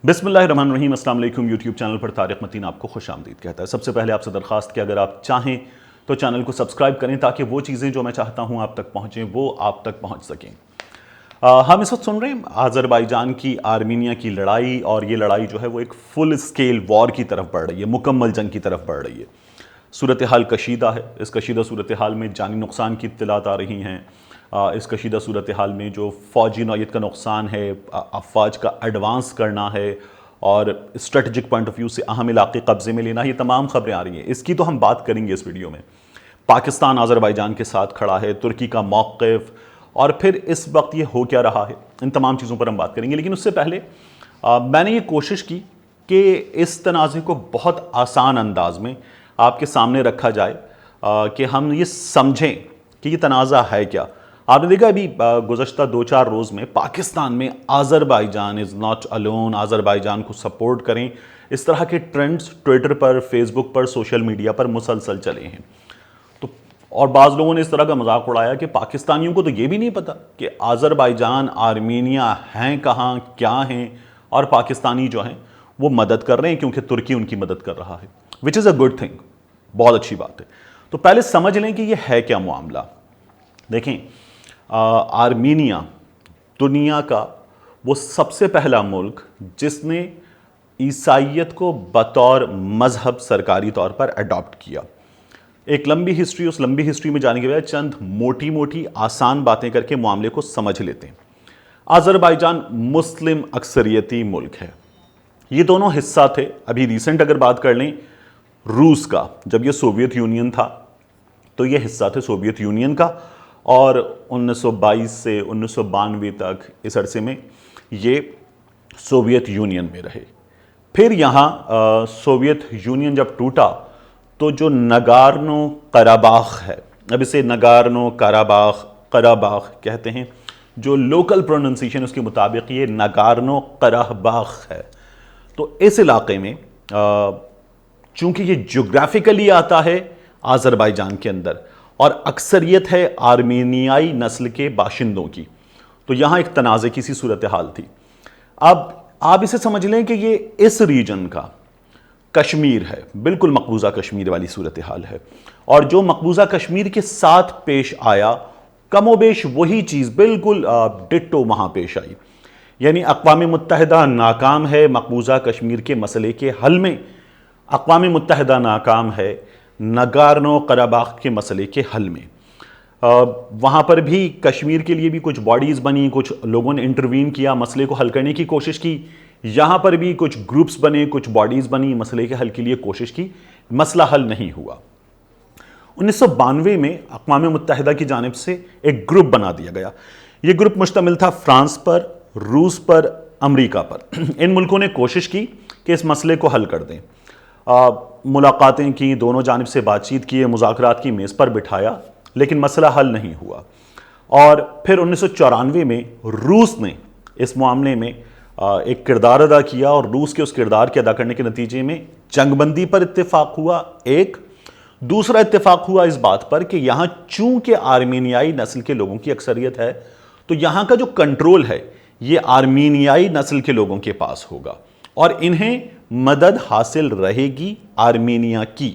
بسم اللہ الرحمن الرحیم۔ السلام علیکم۔ یوٹیوب چینل پر طارق متین آپ کو خوش آمدید کہتا ہے۔ سب سے پہلے آپ سے درخواست کہ اگر آپ چاہیں تو چینل کو سبسکرائب کریں تاکہ وہ چیزیں جو میں چاہتا ہوں آپ تک پہنچیں وہ آپ تک پہنچ سکیں۔ ہم اس وقت سن رہے ہیں آذربائیجان کی آرمینیا کی لڑائی، اور یہ لڑائی جو ہے وہ ایک فل اسکیل وار کی طرف بڑھ رہی ہے، مکمل جنگ کی طرف بڑھ رہی ہے۔ صورتحال کشیدہ ہے۔ اس کشیدہ صورتحال میں جانی نقصان کی اطلاعات آ رہی ہیں۔ اس کشیدہ صورتحال میں جو فوجی نوعیت کا نقصان ہے، افواج کا ایڈوانس کرنا ہے اور اسٹریٹجک پوائنٹ آف ویو سے اہم علاقے قبضے میں لینا، یہ تمام خبریں آ رہی ہیں۔ اس کی تو ہم بات کریں گے اس ویڈیو میں۔ پاکستان آذربائیجان کے ساتھ کھڑا ہے، ترکی کا موقف، اور پھر اس وقت یہ ہو کیا رہا ہے، ان تمام چیزوں پر ہم بات کریں گے۔ لیکن اس سے پہلے میں نے یہ کوشش کی کہ اس تنازع کو بہت آسان انداز میں آپ کے سامنے رکھا جائے کہ ہم یہ سمجھیں کہ یہ تنازع ہے کیا۔ آپ نے دیکھا ابھی گزشتہ 2-4 روز میں پاکستان میں Azerbaijan is not alone, Azerbaijan کو سپورٹ کریں، اس طرح کے ٹرینڈز ٹویٹر پر، فیس بک پر، سوشل میڈیا پر مسلسل چلے ہیں۔ تو اور بعض لوگوں نے اس طرح کا مذاق اڑایا کہ پاکستانیوں کو تو یہ بھی نہیں پتا کہ آذربائیجان آرمینیا ہیں کہاں، کیا ہیں، اور پاکستانی جو ہیں وہ مدد کر رہے ہیں کیونکہ ترکی ان کی مدد کر رہا ہے، وچ از اے گڈ تھنگ، بہت اچھی بات ہے۔ تو پہلے سمجھ لیں کہ یہ ہے کیا معاملہ۔ دیکھیں، آرمینیا دنیا کا وہ سب سے پہلا ملک جس نے عیسائیت کو بطور مذہب سرکاری طور پر اڈاپٹ کیا۔ ایک لمبی ہسٹری، اس لمبی ہسٹری میں جانے کے بعد چند موٹی موٹی آسان باتیں کر کے معاملے کو سمجھ لیتے ہیں۔ آذربائیجان مسلم اکثریتی ملک ہے۔ یہ دونوں حصہ تھے، ابھی ریسنٹ اگر بات کر لیں روس کا، جب یہ سوویت یونین تھا تو یہ حصہ تھے سوویت یونین کا، اور 1922 سے 1992 تک اس عرصے میں یہ سوویت یونین میں رہے۔ پھر یہاں سوویت یونین جب ٹوٹا تو جو نگارنو قراباخ ہے، اب اسے نگارنو قراباخ کہتے ہیں، جو لوکل پروننسیشن اس کے مطابق یہ نگارنو قراباخ ہے۔ تو اس علاقے میں چونکہ یہ جغرافیکلی آتا ہے آذربائیجان کے اندر، اور اکثریت ہے آرمینیائی نسل کے باشندوں کی، تو یہاں ایک تنازع کی سی صورتحال تھی۔ اب آپ اسے سمجھ لیں کہ یہ اس ریجن کا کشمیر ہے، بالکل مقبوضہ کشمیر والی صورتحال ہے، اور جو مقبوضہ کشمیر کے ساتھ پیش آیا کم و بیش وہی چیز بالکل ڈٹو وہاں پیش آئی۔ یعنی اقوام متحدہ ناکام ہے مقبوضہ کشمیر کے مسئلے کے حل میں، اقوام متحدہ ناکام ہے نگارنو قراباخ کے مسئلے کے حل میں۔ وہاں پر بھی کشمیر کے لیے بھی کچھ باڈیز بنی، کچھ لوگوں نے انٹروین کیا، مسئلے کو حل کرنے کی کوشش کی۔ یہاں پر بھی کچھ گروپس بنے، کچھ باڈیز بنی، مسئلے کے حل کے لیے کوشش کی، مسئلہ حل نہیں ہوا۔ 1992 میں اقوام متحدہ کی جانب سے ایک گروپ بنا دیا گیا۔ یہ گروپ مشتمل تھا فرانس پر، روس پر، امریکہ پر۔ ان ملکوں نے کوشش کی کہ اس مسئلے کو حل کر دیں، ملاقاتیں کی، دونوں جانب سے بات چیت کی، مذاکرات کی میز پر بٹھایا، لیکن مسئلہ حل نہیں ہوا۔ اور پھر 1994 میں روس نے اس معاملے میں ایک کردار ادا کیا، اور روس کے اس کردار کے ادا کرنے کے نتیجے میں جنگ بندی پر اتفاق ہوا۔ ایک دوسرا اتفاق ہوا اس بات پر کہ یہاں چونکہ آرمینیائی نسل کے لوگوں کی اکثریت ہے تو یہاں کا جو کنٹرول ہے یہ آرمینیائی نسل کے لوگوں کے پاس ہوگا، اور انہیں مدد حاصل رہے گی آرمینیا کی۔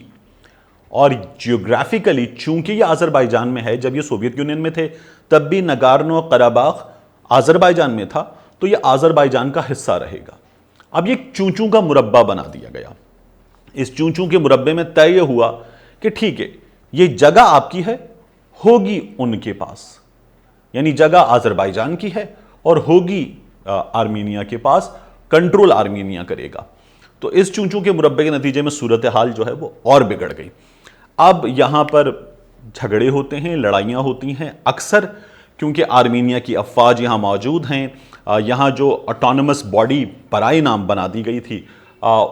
اور جیوگرافیکلی چونکہ یہ آذربائیجان میں ہے، جب یہ سوویت یونین میں تھے تب بھی نگارنو قراباخ آذربائیجان میں تھا، تو یہ آذربائیجان کا حصہ رہے گا۔ اب یہ چونچوں کا مربع بنا دیا گیا۔ اس چونچوں کے مربع میں طے یہ ہوا کہ ٹھیک ہے، یہ جگہ آپ کی ہے، ہوگی ان کے پاس، یعنی جگہ آذربائیجان کی ہے اور ہوگی آرمینیا کے پاس، کنٹرول آرمینیا کرے گا۔ تو اس چونچوں کے مربع کے نتیجے میں صورتحال جو ہے وہ اور بگڑ گئی۔ اب یہاں پر جھگڑے ہوتے ہیں، لڑائیاں ہوتی ہیں اکثر، کیونکہ آرمینیا کی افواج یہاں موجود ہیں۔ یہاں جو آٹونومس باڈی برائے نام بنا دی گئی تھی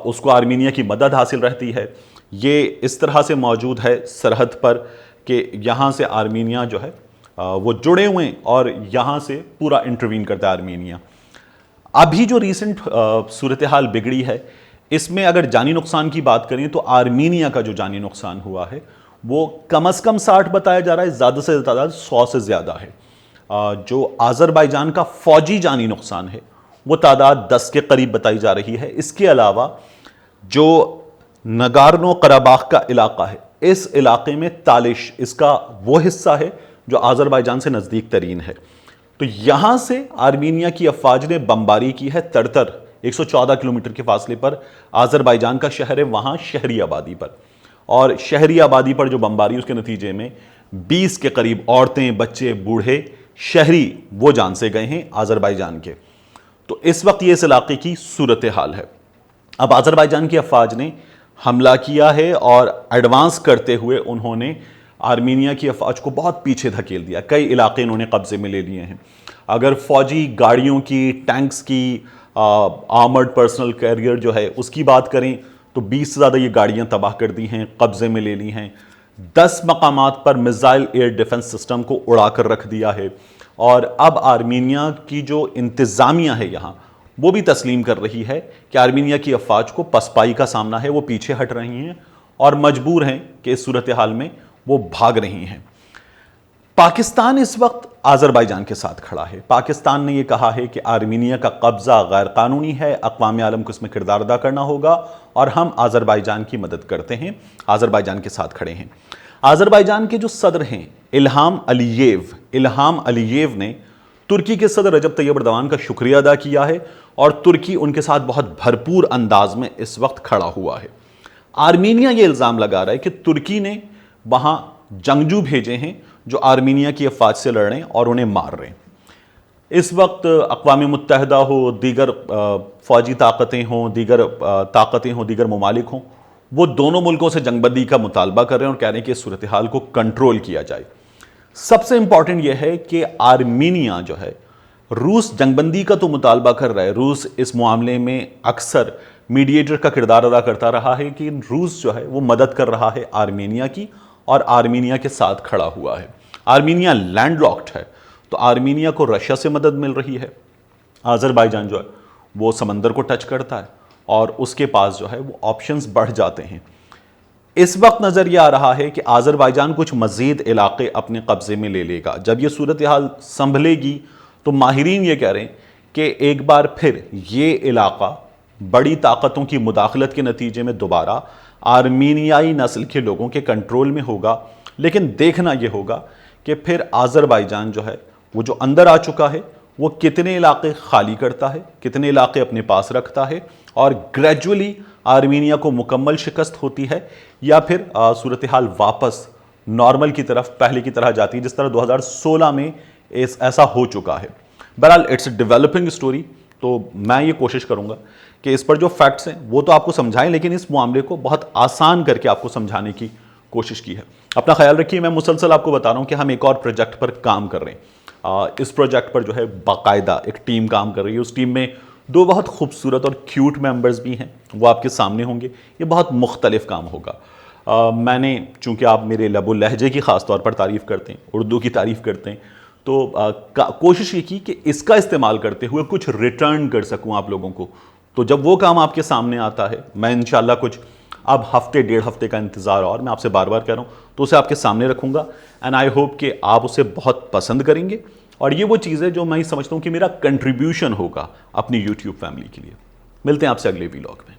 اس کو آرمینیا کی مدد حاصل رہتی ہے۔ یہ اس طرح سے موجود ہے سرحد پر کہ یہاں سے آرمینیا جو ہے وہ جڑے ہوئے ہیں، اور یہاں سے پورا انٹروین کرتا ہے آرمینیا۔ ابھی جو ریسنٹ صورتحال بگڑی ہے اس میں اگر جانی نقصان کی بات کریں تو آرمینیا کا جو جانی نقصان ہوا ہے وہ کم از کم 60 بتایا جا رہا ہے، زیادہ سے زیادہ 100 سے زیادہ ہے۔ جو آذربائیجان کا فوجی جانی نقصان ہے وہ تعداد 10 کے قریب بتائی جا رہی ہے۔ اس کے علاوہ جو نگارنو قراباخ کا علاقہ ہے، اس علاقے میں تالش اس کا وہ حصہ ہے جو آذربائیجان سے نزدیک ترین ہے۔ تو یہاں سے آرمینیا کی افواج نے بمباری کی ہے ترتر 114 کلومیٹر کے فاصلے پر آذربائیجان کا شہر ہے وہاں شہری آبادی پر، اور شہری آبادی پر جو بمباری اس کے نتیجے میں 20 کے قریب عورتیں، بچے، بوڑھے شہری وہ جان سے گئے ہیں آذربائیجان کے۔ تو اس وقت یہ اس علاقے کی صورتحال ہے۔ اب آذربائیجان کی افواج نے حملہ کیا ہے اور ایڈوانس کرتے ہوئے انہوں نے آرمینیا کی افواج کو بہت پیچھے دھکیل دیا، کئی علاقے انہوں نے قبضے میں لے لیے ہیں۔ اگر فوجی گاڑیوں کی، ٹینکس کی، آرمرڈ پرسنل کیریئر جو ہے اس کی بات کریں تو 20 سے زیادہ یہ گاڑیاں تباہ کر دی ہیں، قبضے میں لے لی ہیں۔ 10 مقامات پر میزائل ایئر ڈیفنس سسٹم کو اڑا کر رکھ دیا ہے، اور اب آرمینیا کی جو انتظامیہ ہے یہاں وہ بھی تسلیم کر رہی ہے کہ آرمینیا کی افواج کو پسپائی کا سامنا ہے، وہ پیچھے ہٹ رہی ہیں اور مجبور ہیں کہ اس صورتحال میں وہ بھاگ رہی ہیں۔ پاکستان اس وقت آذربائیجان کے ساتھ کھڑا ہے۔ پاکستان نے یہ کہا ہے کہ آرمینیا کا قبضہ غیر قانونی ہے، اقوام عالم کو اس میں کردار ادا کرنا ہوگا، اور ہم آذربائیجان کی مدد کرتے ہیں، آذربائیجان کے ساتھ کھڑے ہیں۔ آذربائیجان کے جو صدر ہیں الہام علییو نے ترکی کے صدر رجب طیب اردوان کا شکریہ ادا کیا ہے، اور ترکی ان کے ساتھ بہت بھرپور انداز میں اس وقت کھڑا ہوا ہے۔ آرمینیا یہ الزام لگا رہا ہے کہ ترکی نے وہاں جنگجو بھیجے ہیں جو آرمینیا کی افواج سے لڑ رہے ہیں اور انہیں مار رہے ہیں۔ اس وقت اقوام متحدہ ہو، دیگر فوجی طاقتیں ہوں، دیگر ممالک ہوں، وہ دونوں ملکوں سے جنگ بندی کا مطالبہ کر رہے ہیں اور کہہ رہے ہیں کہ اس صورتحال کو کنٹرول کیا جائے۔ سب سے امپورٹنٹ یہ ہے کہ آرمینیا جو ہے، روس جنگ بندی کا تو مطالبہ کر رہا ہے، روس اس معاملے میں اکثر میڈیٹر کا کردار ادا کرتا رہا ہے، کہ روس جو ہے وہ مدد کر رہا ہے آرمینیا کی اور آرمینیا کے ساتھ کھڑا ہوا ہے۔ آرمینیا لینڈ لاکڈ ہے، تو آرمینیا کو رشیا سے مدد مل رہی ہے۔ آذربائیجان جو ہے وہ سمندر کو ٹچ کرتا ہے اور اس کے پاس جو ہے وہ آپشنز بڑھ جاتے ہیں۔ اس وقت نظر یہ آ رہا ہے کہ آذربائیجان کچھ مزید علاقے اپنے قبضے میں لے لے گا۔ جب یہ صورتحال سنبھلے گی تو ماہرین یہ کہہ رہے ہیں کہ ایک بار پھر یہ علاقہ بڑی طاقتوں کی مداخلت کے نتیجے میں دوبارہ آرمینیائی نسل کے لوگوں کے کنٹرول میں ہوگا، لیکن دیکھنا یہ ہوگا کہ پھر آذربائیجان جو ہے وہ جو اندر آ چکا ہے وہ کتنے علاقے خالی کرتا ہے، کتنے علاقے اپنے پاس رکھتا ہے، اور گریجولی آرمینیا کو مکمل شکست ہوتی ہے، یا پھر صورتحال واپس نارمل کی طرف پہلے کی طرح جاتی ہے جس طرح 2016 میں ایسا ہو چکا ہے۔ بہرحال اٹس اے ڈیولپنگ سٹوری، تو میں یہ کوشش کروں گا کہ اس پر جو فیکٹس ہیں وہ تو آپ کو سمجھائیں، لیکن اس معاملے کو بہت آسان کر کے آپ کو سمجھانے کی کوشش کی ہے۔ اپنا خیال رکھیے، میں مسلسل آپ کو بتا رہا ہوں کہ ہم ایک اور پروجیکٹ پر کام کر رہے ہیں۔ اس پروجیکٹ پر جو ہے باقاعدہ ایک ٹیم کام کر رہی ہے، اس ٹیم میں 2 بہت خوبصورت اور کیوٹ ممبرز بھی ہیں، وہ آپ کے سامنے ہوں گے۔ یہ بہت مختلف کام ہوگا۔ میں نے، چونکہ آپ میرے لب و لہجے کی خاص طور پر تعریف کرتے ہیں، اردو کی تعریف کرتے ہیں، تو کوشش یہ کی کہ اس کا استعمال کرتے ہوئے کچھ ریٹرن کر سکوں آپ لوگوں کو۔ تو جب وہ کام آپ کے سامنے آتا ہے، میں انشاءاللہ کچھ اب ہفتے 1.5 ہفتے کا انتظار، اور میں آپ سے بار بار کہہ رہا ہوں، تو اسے آپ کے سامنے رکھوں گا، اینڈ آئی ہوپ کہ آپ اسے بہت پسند کریں گے، اور یہ وہ چیز ہے جو میں سمجھتا ہوں کہ میرا کنٹریبیوشن ہوگا اپنی یوٹیوب فیملی کے لیے۔ ملتے ہیں آپ سے اگلے ویلاگ میں۔